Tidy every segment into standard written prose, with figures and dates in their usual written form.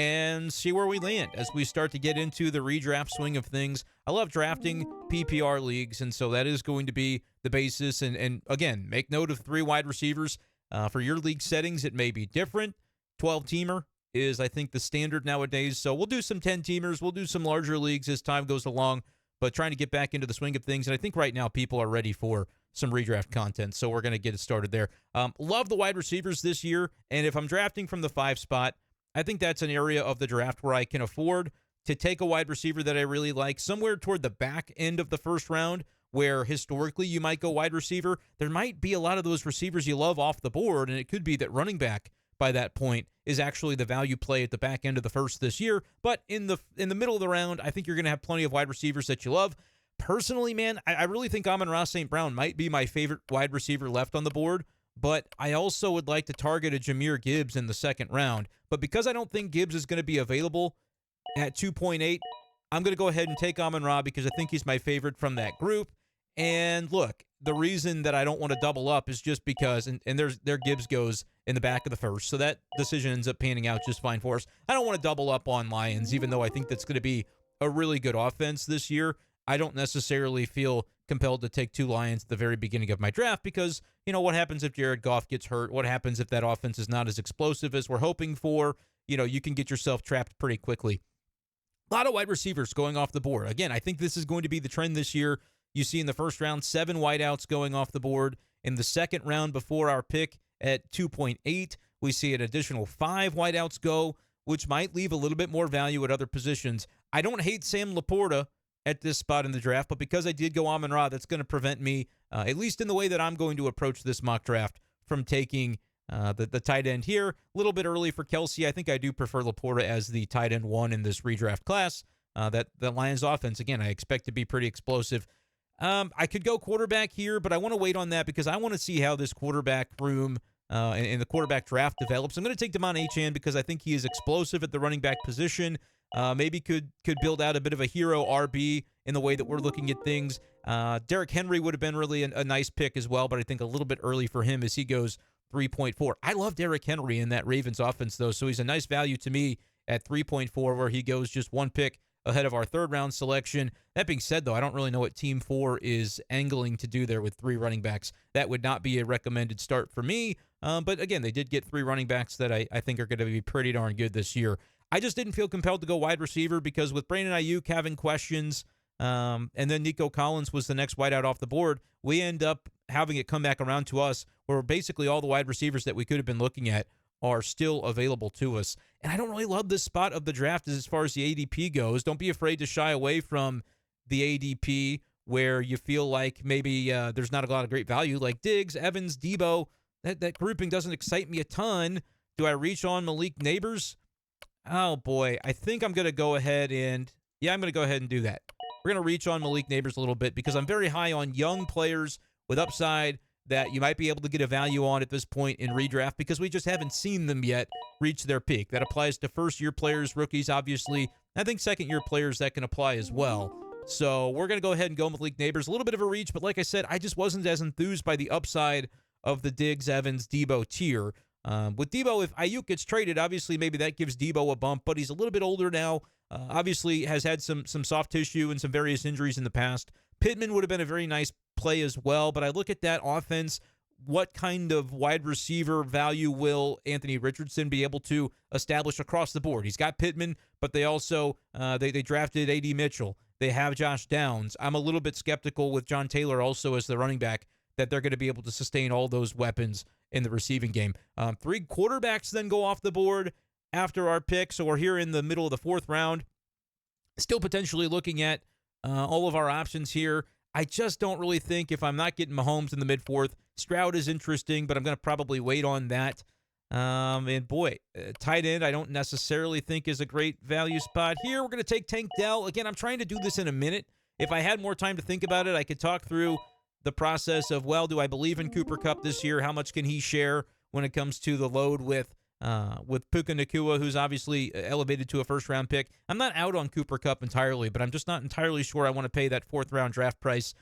and see where we land as we start to get into the redraft swing of things. I love drafting PPR leagues, and so that is going to be the basis. And again, make note of 3 wide receivers. For your league settings, it may be different. 12-teamer is, I think, the standard nowadays. So we'll do some 10-teamers. We'll do some larger leagues as time goes along, but trying to get back into the swing of things. And I think right now people are ready for some redraft content, so we're going to get it started there. Love the wide receivers this year, and if I'm drafting from the 5 spot, I think that's an area of the draft where I can afford to take a wide receiver that I really like somewhere toward the back end of the first round, where historically you might go wide receiver. There might be a lot of those receivers you love off the board, and it could be that running back by that point is actually the value play at the back end of the first this year. But in the middle of the round, I think you're going to have plenty of wide receivers that you love. Personally, man, I really think Amon-Ra St. Brown might be my favorite wide receiver left on the board, but I also would like to target a Jahmyr Gibbs in the second round. But because I don't think Gibbs is going to be available at 2.8, I'm going to go ahead and take Amon-Ra because I think he's my favorite from that group. And look, the reason that I don't want to double up is just because, and there Gibbs goes in the back of the first, so that decision ends up panning out just fine for us. I don't want to double up on Lions, even though I think that's going to be a really good offense this year. I don't necessarily feel compelled to take 2 Lions at the very beginning of my draft because, you know, what happens if Jared Goff gets hurt? What happens if that offense is not as explosive as we're hoping for? You know, you can get yourself trapped pretty quickly. A lot of wide receivers going off the board. Again, I think this is going to be the trend this year. You see in the first round, 7 wideouts going off the board. In the second round before our pick at 2.8, we see an additional 5 wideouts go, which might leave a little bit more value at other positions. I don't hate Sam Laporta at this spot in the draft, but because I did go Amon-Ra, that's going to prevent me, at least in the way that I'm going to approach this mock draft, from taking the tight end here. A little bit early for Kelsey. I think I do prefer Laporta as the tight end 1 in this redraft class. That Lions offense, again, I expect to be pretty explosive. I could go quarterback here, but I want to wait on that because I want to see how this quarterback room and the quarterback draft develops. I'm going to take Devon Achane because I think he is explosive at the running back position. Maybe could build out a bit of a hero RB in the way that we're looking at things. Derrick Henry would have been really a nice pick as well, but I think a little bit early for him as he goes 3.4. I love Derrick Henry in that Ravens offense, though, so he's a nice value to me at 3.4 where he goes just 1 pick ahead of our third round selection. That being said, though, I don't really know what Team 4 is angling to do there with 3 running backs. That would not be a recommended start for me. But again, they did get 3 running backs that I think are going to be pretty darn good this year. I just didn't feel compelled to go wide receiver because with Brandon Ayuk having questions, and then Nico Collins was the next wideout off the board, we end up having it come back around to us where basically all the wide receivers that we could have been looking at are still available to us. And I don't really love this spot of the draft as far as the ADP goes. Don't be afraid to shy away from the ADP where you feel like maybe there's not a lot of great value, like Diggs, Evans, Debo. That grouping doesn't excite me a ton. Do I reach on Malik Nabers? Oh, boy. I think I'm going to go ahead and... Yeah, I'm going to go ahead and do that. We're going to reach on Malik Nabers a little bit because I'm very high on young players with upside that you might be able to get a value on at this point in redraft because we just haven't seen them yet reach their peak. That applies to first-year players, rookies, obviously. I think second-year players that can apply as well. So we're going to go ahead and go Malik Nabers. A little bit of a reach, but like I said, I just wasn't as enthused by the upside of the Diggs, Evans, Debo tier. With Debo, if Ayuk gets traded, obviously maybe that gives Debo a bump, but he's a little bit older now. Obviously has had some soft tissue and some various injuries in the past. Pittman would have been a very nice play as well, but I look at that offense, what kind of wide receiver value will Anthony Richardson be able to establish across the board? He's got Pittman, but they also they drafted A.D. Mitchell. They have Josh Downs. I'm a little bit skeptical with John Taylor also as the running back that they're going to be able to sustain all those weapons in the receiving game. 3 quarterbacks then go off the board after our pick, so we're here in the middle of the 4th round. Still potentially looking at all of our options here. I just don't really think if I'm not getting Mahomes in the mid-4th, Stroud is interesting, but I'm going to probably wait on that. And boy, tight end I don't necessarily think is a great value spot here. We're going to take Tank Dell. Again, I'm trying to do this in a minute. If I had more time to think about it, I could talk through the process of, well, do I believe in Cooper Kupp this year? How much can he share when it comes to the load with Puka Nacua, who's obviously elevated to a first-round pick? I'm not out on Cooper Kupp entirely, but I'm just not entirely sure I want to pay that 4th-round draft price.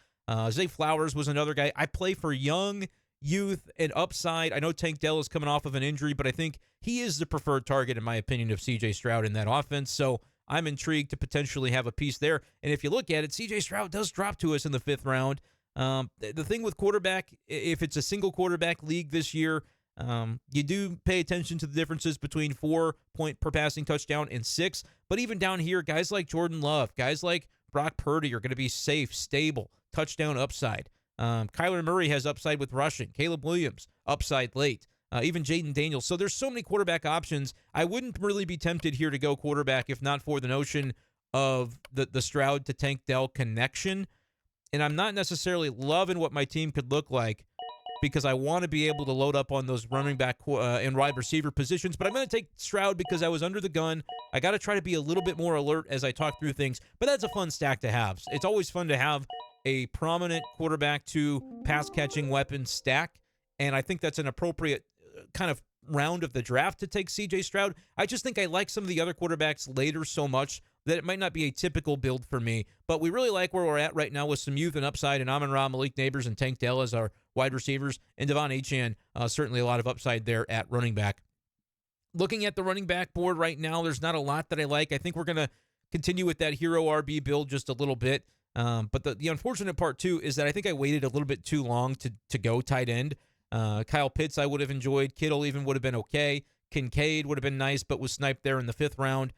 Zay Flowers was another guy. I play for young youth and upside. I know Tank Dell is coming off of an injury, but I think he is the preferred target, in my opinion, of C.J. Stroud in that offense. So I'm intrigued to potentially have a piece there. And if you look at it, C.J. Stroud does drop to us in the 5th round. The thing with quarterback, if it's a single quarterback league this year, you do pay attention to the differences between 4 point per passing touchdown and 6. But even down here, guys like Jordan Love, guys like Brock Purdy are going to be safe, stable, touchdown upside. Kyler Murray has upside with rushing. Caleb Williams, upside late. Even Jaden Daniels. So there's so many quarterback options. I wouldn't really be tempted here to go quarterback if not for the notion of the Stroud to Tank Dell connection. And I'm not necessarily loving what my team could look like because I want to be able to load up on those running back and wide receiver positions. But I'm going to take Stroud because I was under the gun. I got to try to be a little bit more alert as I talk through things. But that's a fun stack to have. It's always fun to have a prominent quarterback to pass-catching weapon stack. And I think that's an appropriate kind of round of the draft to take C.J. Stroud. I just think I like some of the other quarterbacks later so much that it might not be a typical build for me. But we really like where we're at right now with some youth and upside, and amon-ra, Malik Nabers, and Tank Dell as our wide receivers, and Devon Achane, certainly a lot of upside there at running back. Looking at the running back board right now, there's not a lot that I like. I think we're going to continue with that hero RB build just a little bit. But the unfortunate part, too, is that I think I waited a little bit too long to go tight end. Kyle Pitts I would have enjoyed. Kittle even would have been okay. Kincaid would have been nice, but was sniped there in the 5th round.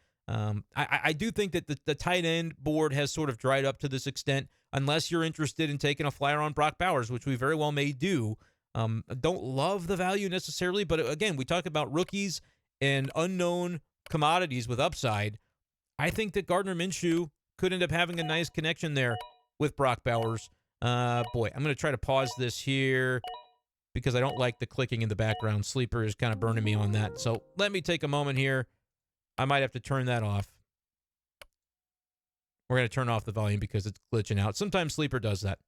I do think that the tight end board has sort of dried up to this extent, unless you're interested in taking a flyer on Brock Bowers, which we very well may do. Don't love the value necessarily, but again, we talk about rookies and unknown commodities with upside. I think that Gardner Minshew could end up having a nice connection there with Brock Bowers. I'm going to try to pause this here because I don't like the clicking in the background. Sleeper is kind of burning me on that. So let me take a moment here. I might have to turn that off. We're going to turn off the volume because it's glitching out. Sometimes Sleeper does that.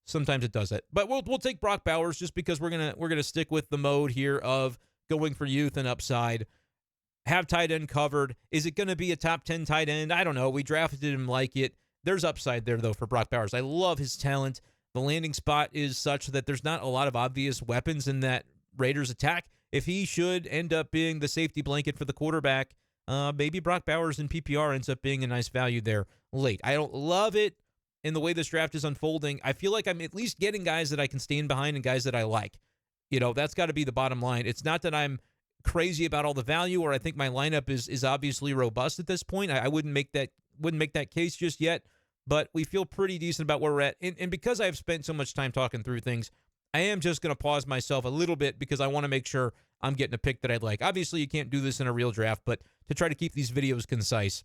Sometimes it does that. But we'll take Brock Bowers just because we're gonna stick with the mode here of going for youth and upside. Have tight end covered. Is it going to be a top 10 tight end? I don't know. We drafted him like it. There's upside there, though, for Brock Bowers. I love his talent. The landing spot is such that there's not a lot of obvious weapons in that Raiders attack. If he should end up being the safety blanket for the quarterback, maybe Brock Bowers in PPR ends up being a nice value there late. I don't love it in the way this draft is unfolding. I feel like I'm at least getting guys that I can stand behind and guys that I like. You know, that's got to be the bottom line. It's not that I'm crazy about all the value or I think my lineup is obviously robust at this point. I wouldn't make that case just yet, but we feel pretty decent about where we're at. And because I've spent so much time talking through things, I am just going to pause myself a little bit because I want to make sure I'm getting a pick that I'd like. Obviously, you can't do this in a real draft, but to try to keep these videos concise,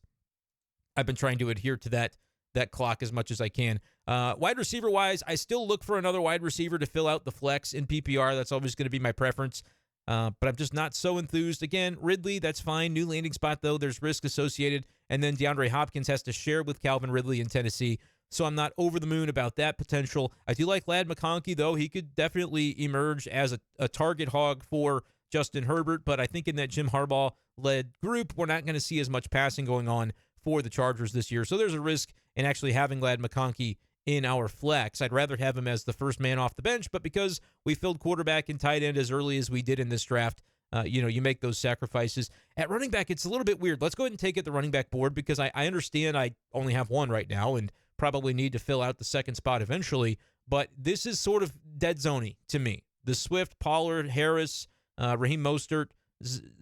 I've been trying to adhere to that clock as much as I can. Wide receiver-wise, I still look for another wide receiver to fill out the flex in PPR. That's always going to be my preference, but I'm just not so enthused. Again, Ridley, that's fine. New landing spot, though. There's risk associated, and then DeAndre Hopkins has to share with Calvin Ridley in Tennessee, so I'm not over the moon about that potential. I do like Ladd McConkey, though. He could definitely emerge as a target hog for Justin Herbert, but I think in that Jim Harbaugh-led group, we're not going to see as much passing going on for the Chargers this year. So there's a risk in actually having Ladd McConkey in our flex. I'd rather have him as the first man off the bench, but because we filled quarterback and tight end as early as we did in this draft, you make those sacrifices. At running back, it's a little bit weird. Let's go ahead and take it the running back board because I understand I only have one right now and probably need to fill out the second spot eventually, but this is sort of dead zone-y to me. The Swift, Pollard, Harris, Raheem Mostert,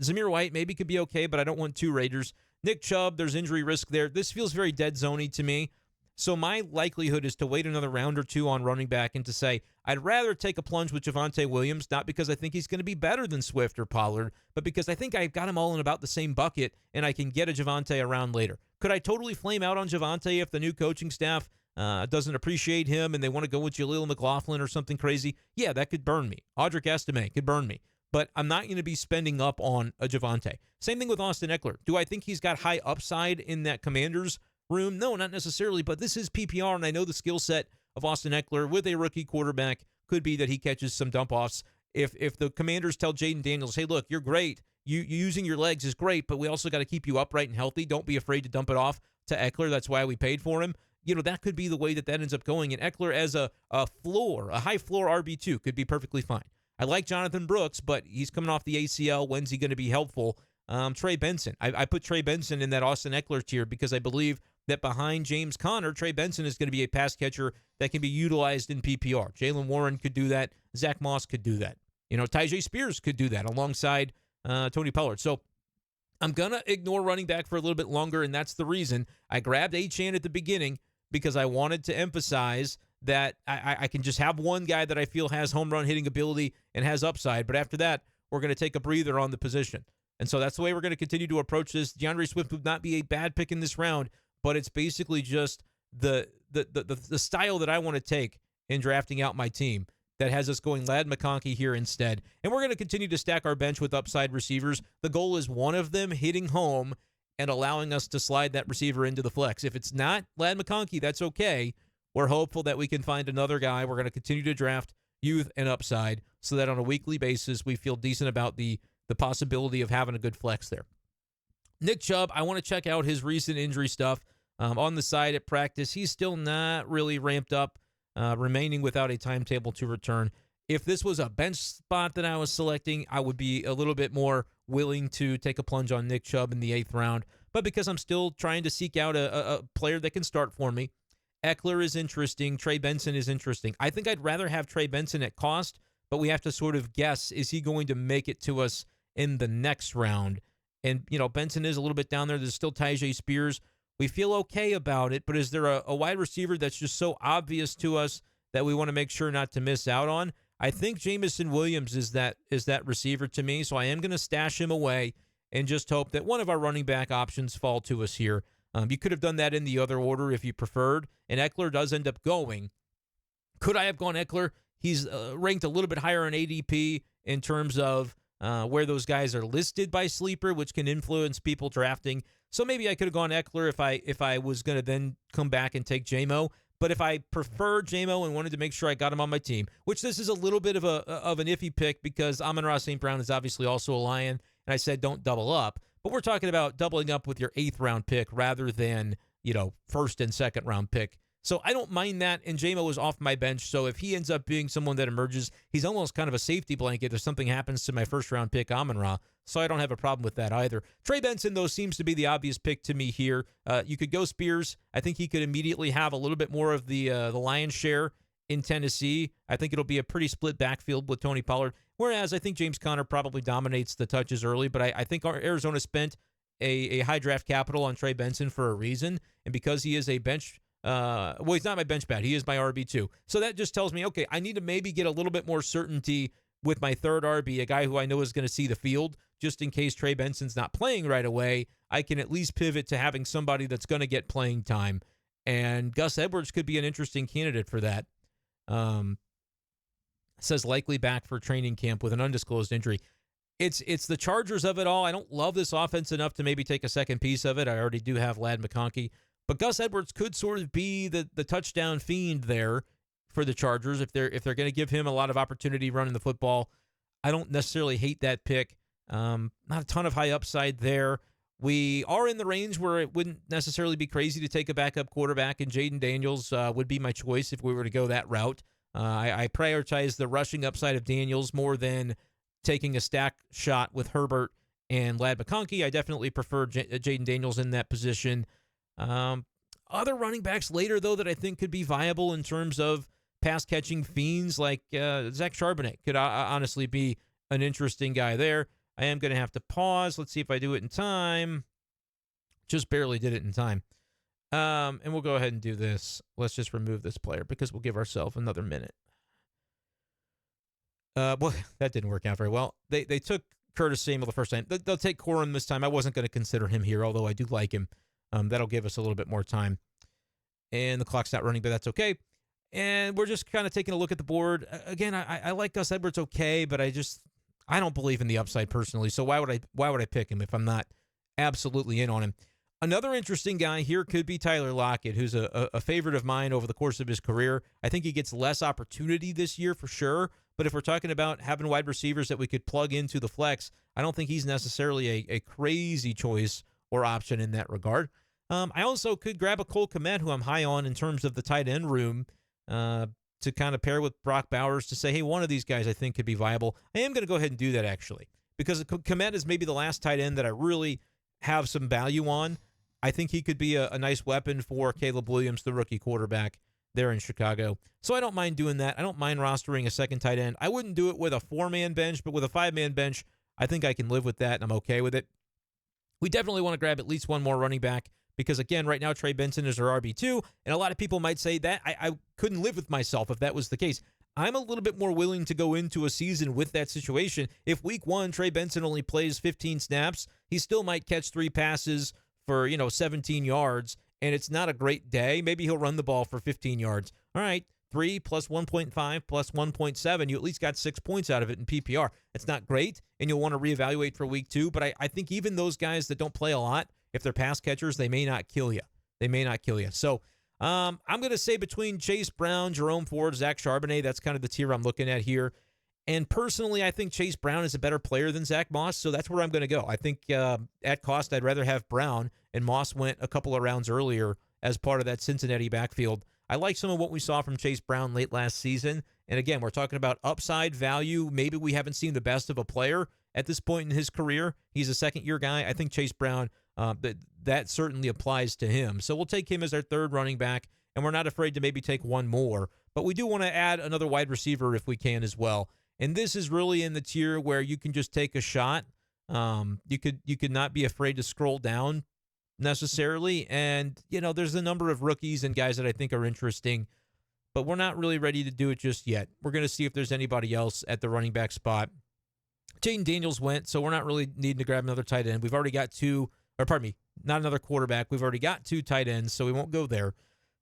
Zamir White maybe could be okay, but I don't want two Raiders. Nick Chubb, there's injury risk there. This feels very dead zone-y to me. So my likelihood is to wait another round or two on running back and to say, I'd rather take a plunge with Javonte Williams, not because I think he's going to be better than Swift or Pollard, but because I think I've got them all in about the same bucket and I can get a Javonte around later. Could I totally flame out on Javonte if the new coaching staff doesn't appreciate him and they want to go with Jaleel McLaughlin or something crazy? Yeah, that could burn me. Audric Estime could burn me. But I'm not going to be spending up on a Javonte. Same thing with Austin Eckler. Do I think he's got high upside in that Commanders room? No, not necessarily, but this is PPR, and I know the skill set of Austin Eckler with a rookie quarterback could be that he catches some dump-offs. If the Commanders tell Jaden Daniels, hey, look, you're great. You using your legs is great, but we also got to keep you upright and healthy. Don't be afraid to dump it off to Eckler. That's why we paid for him. that could be the way that ends up going. And Eckler as a high floor RB2 could be perfectly fine. I like Jonathan Brooks, but he's coming off the ACL. When's he going to be helpful? Trey Benson. I put Trey Benson in that Austin Eckler tier because I believe that behind James Conner, Trey Benson is going to be a pass catcher that can be utilized in PPR. Jalen Warren could do that. Zach Moss could do that. Tyjae Spears could do that alongside Tony Pollard. So I'm going to ignore running back for a little bit longer, and that's the reason I grabbed Achane at the beginning, because I wanted to emphasize that I can just have one guy that I feel has home run hitting ability and has upside. But after that, we're going to take a breather on the position. And so that's the way we're going to continue to approach this. DeAndre Swift would not be a bad pick in this round, but it's basically just the style that I want to take in drafting out my team that has us going Ladd McConkey here instead. And we're going to continue to stack our bench with upside receivers. The goal is one of them hitting home and allowing us to slide that receiver into the flex. If it's not Ladd McConkey, that's okay. We're hopeful that we can find another guy. We're going to continue to draft youth and upside so that on a weekly basis we feel decent about the possibility of having a good flex there. Nick Chubb, I want to check out his recent injury stuff. On the side at practice, he's still not really ramped up, remaining without a timetable to return. If this was a bench spot that I was selecting, I would be a little bit more willing to take a plunge on Nick Chubb in the 8th round. But because I'm still trying to seek out a player that can start for me, Eckler is interesting. Trey Benson is interesting. I think I'd rather have Trey Benson at cost, but we have to sort of guess, is he going to make it to us in the next round? And, Benson is a little bit down there. There's still Tyjae Spears. We feel okay about it, but is there a wide receiver that's just so obvious to us that we want to make sure not to miss out on? I think Jameson Williams is that receiver to me, so I am going to stash him away and just hope that one of our running back options fall to us here. You could have done that in the other order if you preferred, and Eckler does end up going. Could I have gone Eckler? He's ranked a little bit higher in ADP in terms of where those guys are listed by Sleeper, which can influence people drafting. So maybe I could have gone Eckler if I was going to then come back and take J-Mo. But if I preferred J-Mo and wanted to make sure I got him on my team, which this is a little bit of an iffy pick because Amon-Ra St. Brown is obviously also a Lion, and I said don't double up. But we're talking about doubling up with your 8th round pick rather than, 1st and 2nd round pick. So I don't mind that, and J-Mo is off my bench, so if he ends up being someone that emerges, he's almost kind of a safety blanket if something happens to my 1st round pick, Amon-Ra, so I don't have a problem with that either. Trey Benson, though, seems to be the obvious pick to me here. You could go Spears. I think he could immediately have a little bit more of the lion's share in Tennessee. I think it'll be a pretty split backfield with Tony Pollard, whereas I think James Conner probably dominates the touches early, but I think Arizona spent a high draft capital on Trey Benson for a reason, and because he is a bench he's not my bench bat. He is my RB2. So that just tells me, okay, I need to maybe get a little bit more certainty with my 3rd RB, a guy who I know is going to see the field, just in case Trey Benson's not playing right away. I can at least pivot to having somebody that's going to get playing time. And Gus Edwards could be an interesting candidate for that. Says likely back for training camp with an undisclosed injury. It's the Chargers of it all. I don't love this offense enough to maybe take a second piece of it. I already do have Ladd McConkey. But Gus Edwards could sort of be the touchdown fiend there for the Chargers if they're going to give him a lot of opportunity running the football. I don't necessarily hate that pick. Not a ton of high upside there. We are in the range where it wouldn't necessarily be crazy to take a backup quarterback, and Jaden Daniels would be my choice if we were to go that route. I prioritize the rushing upside of Daniels more than taking a stack shot with Herbert and Ladd McConkey. I definitely prefer Jaden Daniels in that position. Other running backs later, though, that I think could be viable in terms of pass-catching fiends, like Zach Charbonnet could honestly be an interesting guy there. I am going to have to pause. Let's see if I do it in time. Just barely did it in time. And we'll go ahead and do this. Let's just remove this player because we'll give ourselves another minute. Well, that didn't work out very well. They took Curtis Samuel the first time. They'll take Corum this time. I wasn't going to consider him here, although I do like him. That'll give us a little bit more time. And the clock's not running, but that's okay. And we're just kind of taking a look at the board. Again, I like Gus Edwards okay, but I don't believe in the upside personally. So why would I pick him if I'm not absolutely in on him? Another interesting guy here could be Tyler Lockett, who's a favorite of mine over the course of his career. I think he gets less opportunity this year for sure, but if we're talking about having wide receivers that we could plug into the flex, I don't think he's necessarily a crazy choice or option in that regard. I also could grab a Cole Kmet, who I'm high on in terms of the tight end room, to kind of pair with Brock Bowers to say, hey, one of these guys I think could be viable. I am going to go ahead and do that, actually, because Kmet is maybe the last tight end that I really have some value on. I think he could be a nice weapon for Caleb Williams, the rookie quarterback there in Chicago. So I don't mind doing that. I don't mind rostering a second tight end. I wouldn't do it with a 4-man bench, but with a 5-man bench, I think I can live with that, and I'm okay with it. We definitely want to grab at least one more running back because, again, right now Trey Benson is our RB2, and a lot of people might say that I couldn't live with myself if that was the case. I'm a little bit more willing to go into a season with that situation. If week 1 Trey Benson only plays 15 snaps, he still might catch 3 passes for 17 yards, and it's not a great day. Maybe he'll run the ball for 15 yards. All right, 3 plus 1.5 plus 1.7, you at least got 6 points out of it in PPR. It's not great, and you'll want to reevaluate for week 2, but I think even those guys that don't play a lot, if they're pass catchers, they may not kill you. So I'm going to say between Chase Brown, Jerome Ford, Zach Charbonnet, that's kind of the tier I'm looking at here. And personally, I think Chase Brown is a better player than Zach Moss, so that's where I'm going to go. I think at cost, I'd rather have Brown, and Moss went a couple of rounds earlier as part of that Cincinnati backfield. I like some of what we saw from Chase Brown late last season. And again, we're talking about upside value. Maybe we haven't seen the best of a player at this point in his career. He's a second-year guy. I think Chase Brown, that certainly applies to him. So we'll take him as our third running back, and we're not afraid to maybe take one more. But we do want to add another wide receiver if we can as well. And this is really in the tier where you can just take a shot. You could not be afraid to scroll down necessarily. And, there's a number of rookies and guys that I think are interesting, but we're not really ready to do it just yet. We're going to see if there's anybody else at the running back spot. Jaden Daniels went, so we're not really needing to grab another tight end. We've already got not another quarterback. We've already got 2 tight ends, so we won't go there.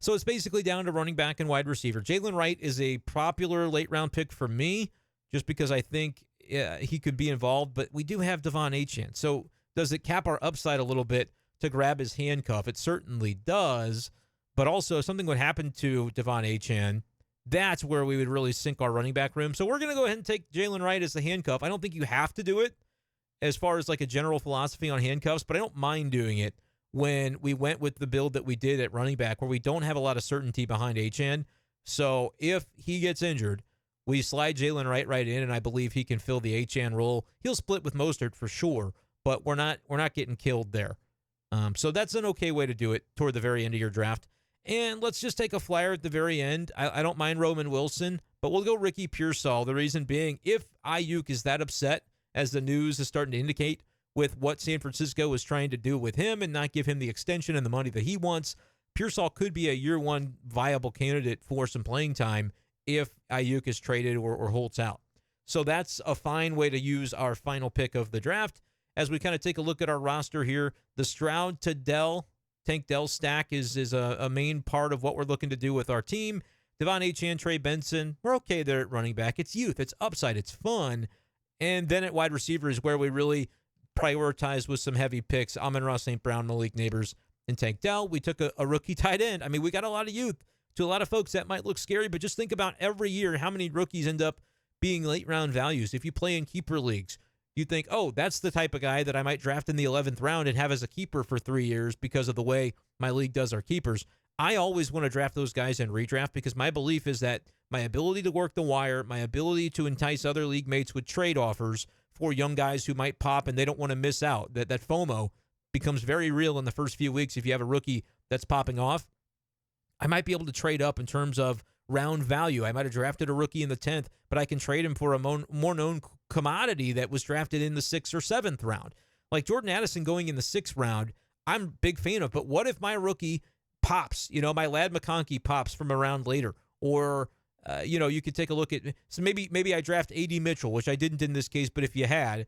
So it's basically down to running back and wide receiver. Jalen Wright is a popular late-round pick for me, just because I think he could be involved, but we do have Devon Achane. So does it cap our upside a little bit to grab his handcuff? It certainly does, but also if something would happen to Devon Achane, that's where we would really sink our running back room. So we're going to go ahead and take Jalen Wright as the handcuff. I don't think you have to do it as far as like a general philosophy on handcuffs, but I don't mind doing it when we went with the build that we did at running back where we don't have a lot of certainty behind Achane. So if he gets injured, we slide Jalen Wright right in, and I believe he can fill the Achane role. He'll split with Mostert for sure, but we're not getting killed there. So that's an okay way to do it toward the very end of your draft. And let's just take a flyer at the very end. I don't mind Roman Wilson, but we'll go Ricky Pearsall. The reason being, if Ayuk is that upset, as the news is starting to indicate, with what San Francisco is trying to do with him and not give him the extension and the money that he wants, Pearsall could be a year-one viable candidate for some playing time if Ayuk is traded or holds out. So that's a fine way to use our final pick of the draft. As we kind of take a look at our roster here, the Stroud to Tank Dell stack is a main part of what we're looking to do with our team. Devon Achane, Trey Benson, we're okay there at running back. It's youth, it's upside, it's fun. And then at wide receiver is where we really prioritize with some heavy picks. Amon-Ra, St. Brown, Malik Nabers, and Tank Dell. We took a rookie tight end. I mean, we got a lot of youth. To a lot of folks, that might look scary, but just think about every year how many rookies end up being late-round values. If you play in keeper leagues, you think, oh, that's the type of guy that I might draft in the 11th round and have as a keeper for 3 years because of the way my league does our keepers. I always want to draft those guys in redraft because my belief is that my ability to work the wire, my ability to entice other league mates with trade offers for young guys who might pop and they don't want to miss out, that FOMO becomes very real in the first few weeks if you have a rookie that's popping off. I might be able to trade up in terms of round value. I might have drafted a rookie in the 10th, but I can trade him for a more known commodity that was drafted in the 6th or 7th round. Like Jordan Addison going in the 6th round, I'm a big fan of, but what if my rookie pops? My Ladd McConkey pops from a round later. Or, you could take a look at, so maybe I draft A.D. Mitchell, which I didn't in this case, but if you had,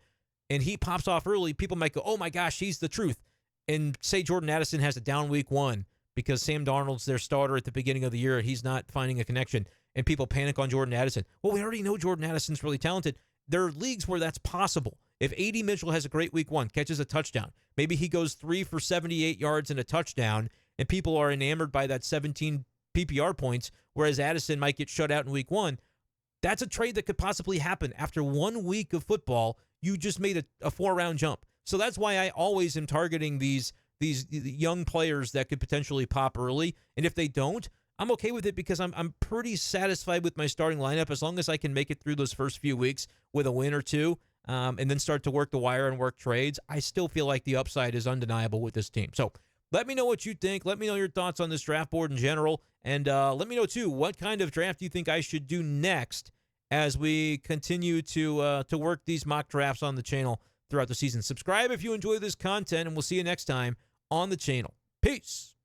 and he pops off early, people might go, oh my gosh, he's the truth. And say Jordan Addison has a down week 1, because Sam Darnold's their starter at the beginning of the year and he's not finding a connection, and people panic on Jordan Addison. Well, we already know Jordan Addison's really talented. There are leagues where that's possible. If A.D. Mitchell has a great week 1, catches a touchdown, maybe he goes 3 for 78 yards and a touchdown, and people are enamored by that 17 PPR points, whereas Addison might get shut out in week 1, that's a trade that could possibly happen. After 1 week of football, you just made a 4-round jump. So that's why I always am targeting these these young players that could potentially pop early. And if they don't, I'm okay with it because I'm pretty satisfied with my starting lineup as long as I can make it through those first few weeks with a win or two, and then start to work the wire and work trades. I still feel like the upside is undeniable with this team. So let me know what you think. Let me know your thoughts on this draft board in general. And let me know, too, what kind of draft you think I should do next as we continue to work these mock drafts on the channel throughout the season. Subscribe if you enjoy this content, and we'll see you next time on the channel. Peace.